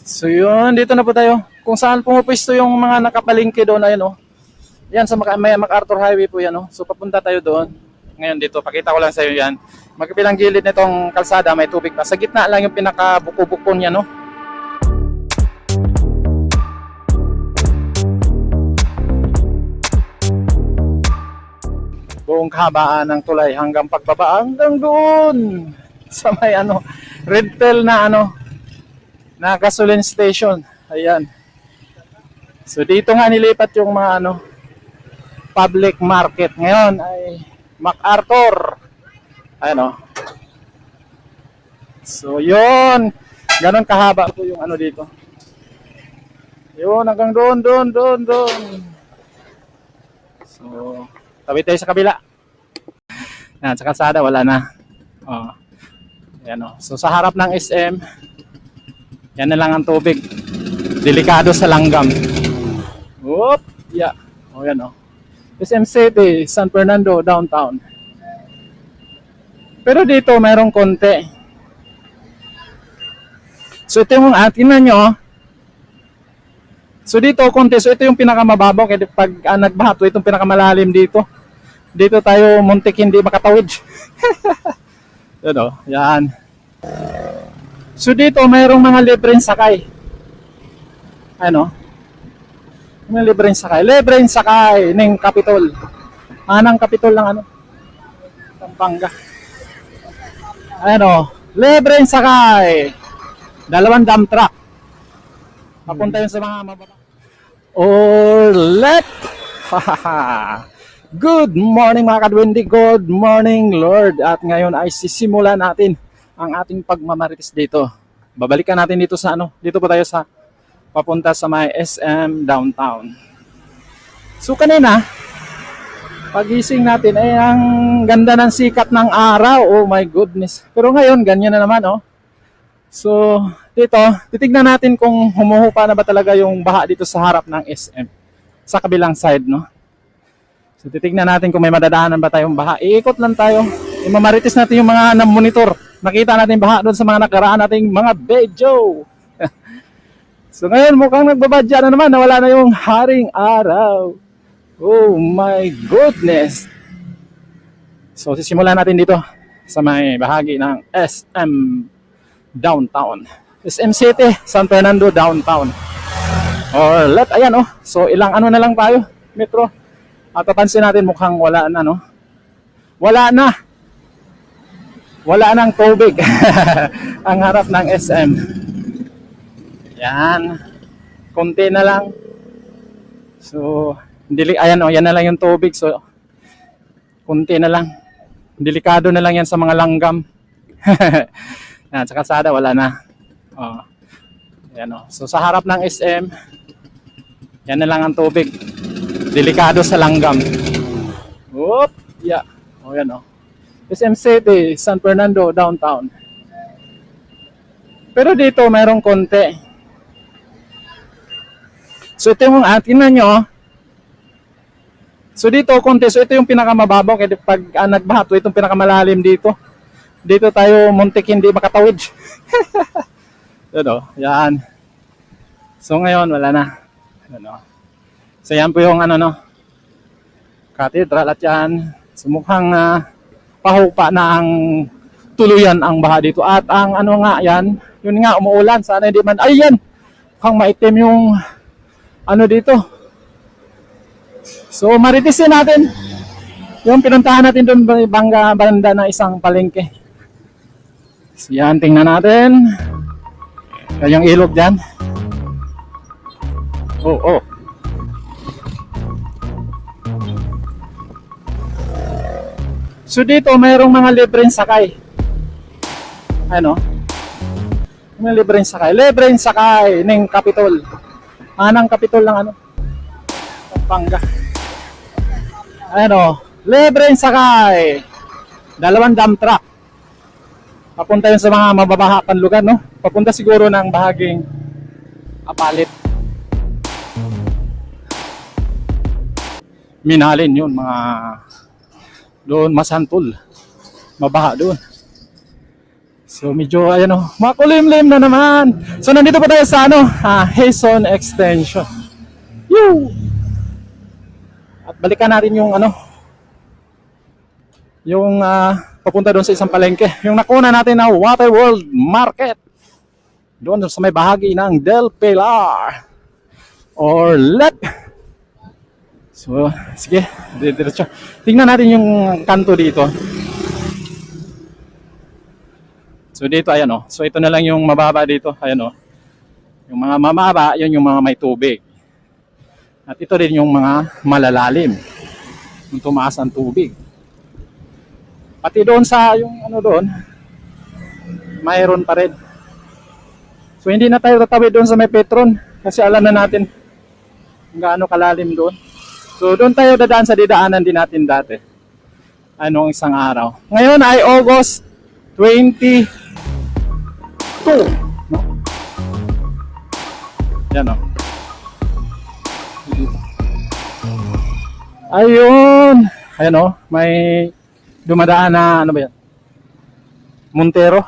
So yun, dito na po tayo. Kung saan pumupwesto yung mga nakapalingki doon, ayun oh. Yan sa may MacArthur Highway po yan oh. So papunta tayo doon. Ngayon dito, pakita ko lang sa iyo yan. Magkabilang gilid nitong kalsada, may tubig pa. Sa gitna lang yung pinakabuko-buko niya no. Buong kahabaan ng tulay hanggang pagbaba hanggang doon sa may ano, Redtel na ano, na gasoline station. Ayan. So dito nga nilipat yung mga ano, public market. Ngayon ay MacArthur. Ayan o. So yun. Ganon kahaba po yung ano dito. Yun hanggang doon. So tabi tayo sa kabila. Yan, sa kalsada wala na. Oh. Ayan o. So sa harap ng SM, yan na lang ang tubig. Delikado sa langgam. Whoop! Yeah. O yan o. SM City, San Fernando, downtown. Pero dito mayroong konti. So ito yung tingnan nyo. So dito konti. So ito yung pinakamababaw. Kaya pag nagbaha ito yung pinakamalalim dito. Dito tayo muntik hindi makatawid. Yan o. Yan. So dito mayroong mga libreng sakay. Ano? May libreng sakay. Libreng sakay ng Capitol. Anang Capitol ng ano? Pampanga. Ano? Libreng sakay. 2 dump truck. Papunta yun sa mga mababa. Ulit! Good morning mga kadwindi. Good morning Lord. At ngayon ay sisimula natin ang ating pagmamarites dito. Babalikan natin dito sa ano? Dito po tayo sa papunta sa may SM downtown. So kanina, pagising natin ay ang ganda ng sikat ng araw. Oh my goodness. Pero ngayon, ganyan na naman oh. So dito, titignan natin kung humuhupa na ba talaga yung baha dito sa harap ng SM. Sa kabilang side no. So titignan natin kung may madadaanan ba tayong baha. Iikot lang tayo. Imamarites natin yung mga na-monitor. Nakita natin baha doon sa mga nakaraan nating mga video. So ngayon mukhang nagbabadya na naman, nawala na yung haring araw. Oh my goodness. So sisimulan natin dito sa may bahagi ng SM Downtown. SM City, San Fernando Downtown. Or ayan oh. So ilang ano na lang tayo, metro. At papansin natin mukhang wala na no. Wala na. Wala nang tubig ang harap ng SM. Yan. Konti na lang. So, ayan o, yan na lang yung tubig. So, konti na lang. Delikado na lang yan sa mga langgam. Yan, sa kalsada, wala na. Oh. Yan o. So, sa harap ng SM, yan na lang ang tubig. Delikado sa langgam. Whoop! Yeah. O, yan o. SM City, San Fernando, downtown. Pero dito, mayroong konti. So ito yung tingnan nyo. So dito konti. So ito yung pinakamababaw. Kaya pag nagbaha ito yung pinakamalalim dito. Dito tayo muntik hindi makatawid. Yan. So ngayon wala na. Ano. So yan po yung ano no. Cathedral at yan. So mukhang pahupa na ang tuluyan ang baha dito. At ang ano nga yan. Yun nga umuulan. Sana hindi man. Ayan. Mukhang maitim yung ano dito. So maritisin natin yung pinuntahan natin doon bangga banda na isang palengke. So yan, tingnan natin. Yung ilog dyan. Oh. So dito mayroong mga libreng sakay. Ano? May libreng sakay. Libreng sakay ng Capitol. Anang Capitol ng ano? Pampanga. Ano? Libreng sakay. 2 dump truck. Papunta yun sa mga mababaha lugar, no? Papunta siguro ng bahaging Apalit. Minalin yun, mga doon Masantol. Mabaha doon. So medyo ayan o, makulimlim na naman. So nandito pa tayo sa ano, Quezon Extension. Yoo! At balikan natin yung ano, yung papunta doon sa isang palengke. Yung nakuna natin na Waterworld Market. Doon sa may bahagi ng Del Pilar or Let. So sige, diretso. Tingnan natin yung kanto dito. So dito ayan o. So ito na lang yung mababa dito. Ayan o. Yung mga mababa, yun yung mga may tubig. At ito din yung mga malalalim. Yung tumaas ang tubig. Pati doon sa yung ano doon, mayroon pa rin. So hindi na tayo tatawid doon sa may Petron kasi alam na natin kung gaano kalalim doon. So doon tayo dadaan sa didaanan din natin dati. Anong isang araw. Ngayon ay August 22. No? Yan o. Ayun. Ayan o. May dumadaan na ano ba yan? Montero.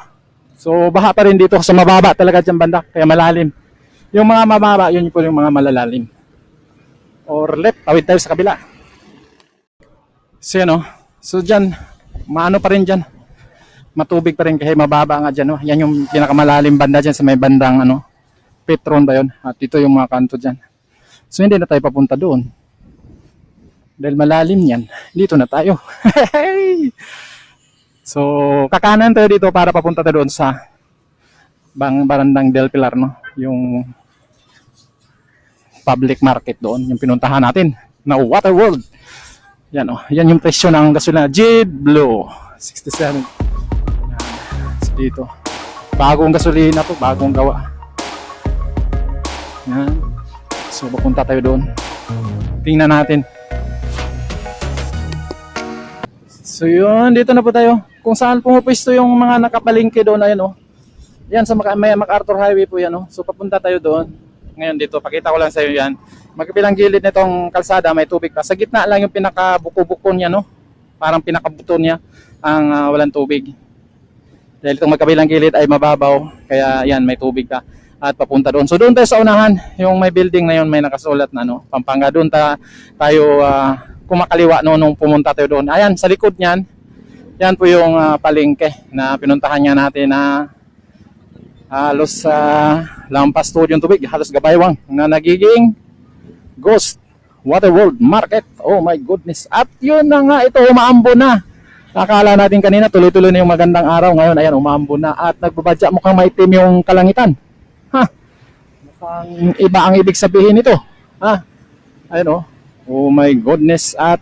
So baha pa rin dito sa mababa talaga dyan banda. Kaya malalim. Yung mga mababa, yun po yung mga malalalim. Or left, tawid tayo sa kabila. So yan o. So dyan, maano pa rin dyan. Matubig pa rin kasi mababa nga dyan. No? Yan yung pinakamalalim banda dyan sa may bandang ano, Petron ba yun? At ito yung mga kanto dyan. So hindi na tayo papunta doon. Dahil malalim yan. Dito na tayo. So kakanan tayo dito para papunta tayo doon sa barandang Del Pilar. No? Yung public market doon. Yung pinuntahan natin na Waterworld. Yan o. Yan yung presyo ng gasolina. Jet Blue. 67. Dito. Bagong gasolina to, bagong gawa. Yan. So papunta tayo doon. Tingnan natin. So yun, dito na po tayo. Kung saan pumupuesto yung mga nakapalingke doon, ayan o. Yan sa may MacArthur Highway po yan o. So papunta tayo doon. Ngayon dito, pakita ko lang sa iyo yan. Magkabilang gilid nitong kalsada, may tubig pa. Sa gitna lang yung pinakabuko-buko niya, no? Parang pinakabuto niya ang walang tubig. Dahil itong magkabilang gilid ay mababaw, kaya yan, may tubig ka at papunta doon. So doon tayo sa unahan, yung may building na yun, may nakasulat na no, Pampanga. Doon tayo kumakaliwa no, nung pumunta tayo doon. Ayan, sa likod niyan, yan po yung palengke na pinuntahan niya natin na halos lampas tuod yung tubig, halos gabaywang na nagiging Ghost Waterworld Market. Oh my goodness. At yun na nga, ito umaambo na. Akala natin kanina tuloy-tuloy na yung magandang araw. Ngayon, ayan, umaambon na. At nagbabadya, mukhang maitim yung kalangitan. Ha? Mukhang iba ang ibig sabihin nito. Ha? Ayun, oh. Oh my goodness. At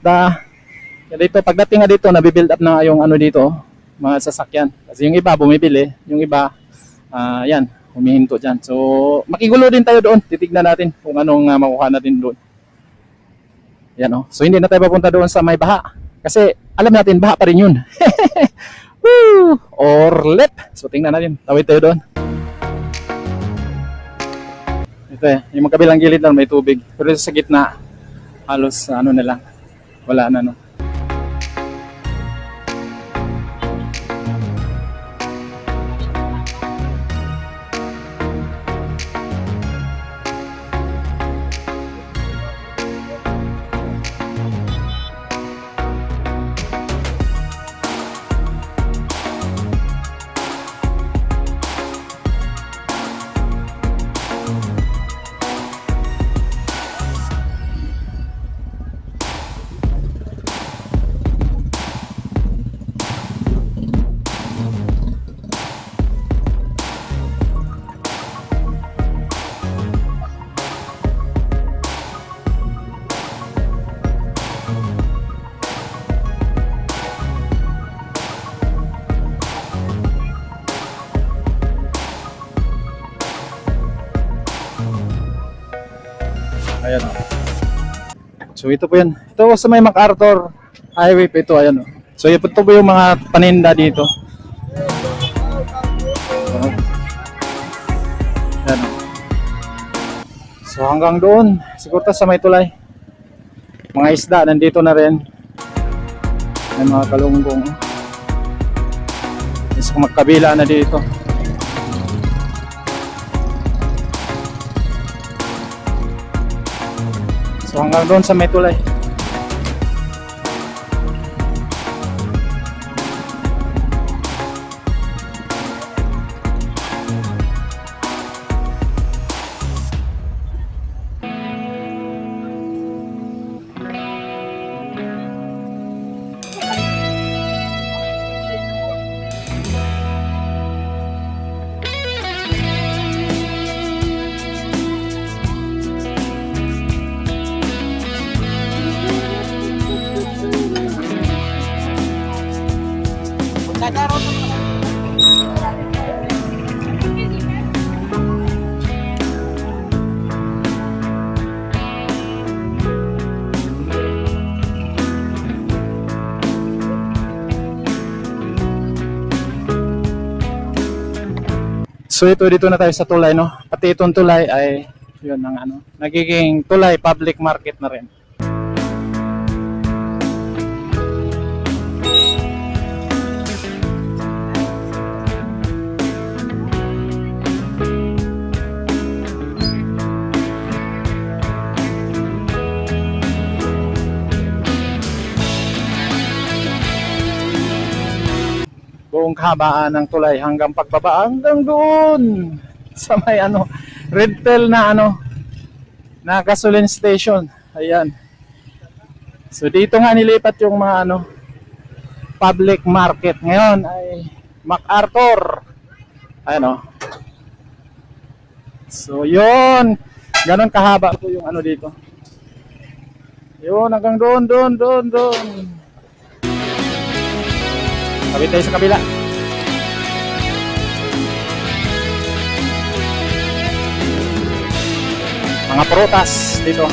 dito, pagdating nga dito, nabibuild up na yung ano dito, mga sasakyan. Kasi yung iba bumibili, yung iba, yan, humihinto dyan. So, makigulo din tayo doon. Titignan natin kung anong makuha natin doon. Yan, oh. So, hindi na tayo papunta doon sa may baha. Kasi alam natin, baha pa rin yun. Woo! Or left. So tingnan natin, tawid tayo doon. Ito yung magkabilang gilid lang may tubig. Pero sa gitna, halos ano na lang, wala na no. Ayan o. So ito po yan. Ito sa may MacArthur Highway po ito. Ayan o. So ito po yung mga paninda dito. Ayan o. So hanggang doon. Siguro sa may tulay. Mga isda nandito na rin. May mga kalunggong. So So magkabila na dito. So hanggang doon sa may tulay. So ito dito na tayo sa tulay, no? Pati itong tulay ay yun ang ano, nagiging tulay public market na rin. Buong kahabaan ng tulay hanggang pagbaba hanggang doon sa may ano, Redtel na ano, na gasoline station. Ayan. So dito nga nilipat yung mga ano, public market. Ngayon ay MacArthur. Ayan o. So yun, ganun kahaba po yung ano dito. Yun hanggang doon. Sabi tayo sa kabila. Mga prutas dito.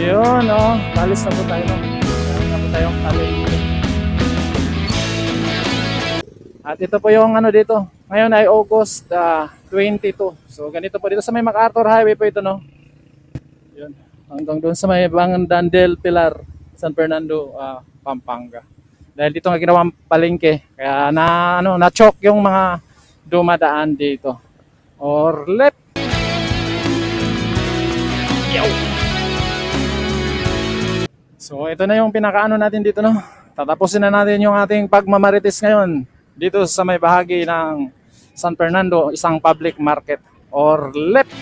Yun, oh, balis na po tayo, no? Meron na po tayong palengke. At ito po yung ano dito. Ngayon ay August 22. So ganito po dito sa may MacArthur Highway po ito, no? Yun. Hanggang doon sa may Bangan del Pilar, San Fernando, Pampanga. Dahil dito nga ginawang palengke, kaya na-choke yung mga dumadaan dito. Or left. Yo! So ito na yung pinakaano natin dito, no. Tatapusin na natin yung ating pagmamarites ngayon dito sa may bahagi ng San Fernando, isang public market or left.